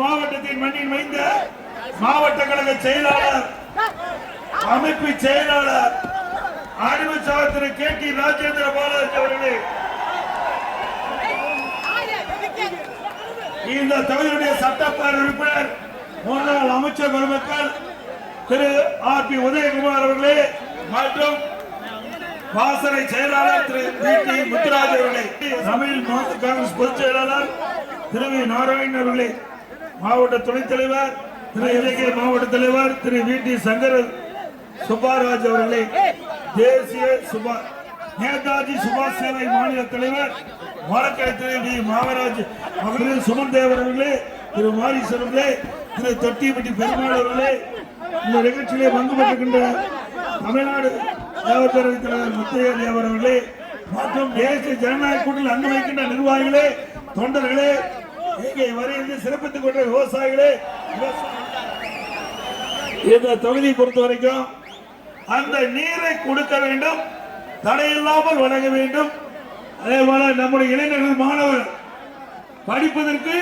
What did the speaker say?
மாவட்டத்தின் மண்ணின் மைந்த மாவட்ட கழக செயலாளர் அமைப்பு செயலாளர் ஆடிமச்சாவத்திரி KT ராஜேந்திர பாலாஜி அவர்களே, இந்த தொகுதியுடைய சட்டப்பேரவை உறுப்பினர் முன்னாள் அமைச்சர் பெருமக்கள் திரு RP உதயகுமார் அவர்களே மற்றும் வாசனை செயலாளர் திரு VT முத்துராஜ் அவர்களே, தமிழ் மாநில காங்கிரஸ் பொதுச் செயலாளர் திரு நாராயணன் அவர்களே, மாவட்ட துணைத் தலைவர் திரு இலக்கிய மாவட்ட தலைவர் திரு VT சங்கர் சுப்பாராஜ் அவர்களே, தேசிய நேதாஜி சுபாஷ் சேவை மாநில தலைவர் வழக்கறிஞர் திரு மாவராஜ் அவர்கள், சுமன் தேவர் அவர்களே, திரு மாரிஸ் அவர்களே, திரு தொட்டிப்பட்டி பெருமாள் அவர்களே, இந்த நிகழ்ச்சியிலே பங்கு பெற்றுகின்ற தமிழ்நாடு தேவர் பேரவைத் தலைவர் முத்தையா தேவர் அவர்களே மற்றும் தேசிய ஜனநாயக கூட்டத்தில் அங்கு வைக்கின்ற நிர்வாகிகளே, தொண்டர்களே, இங்கே வரையிலிருந்து சிறப்பித்துக் கொண்ட விவசாயிகளே, இந்த தொகுதியை பொறுத்த வரைக்கும் அந்த நீரை கொடுக்க வேண்டும், தடையில்லாமல் வழங்க வேண்டும். அதே போல நம்முடைய இளைஞர்கள் மாணவர் படிப்பதற்கு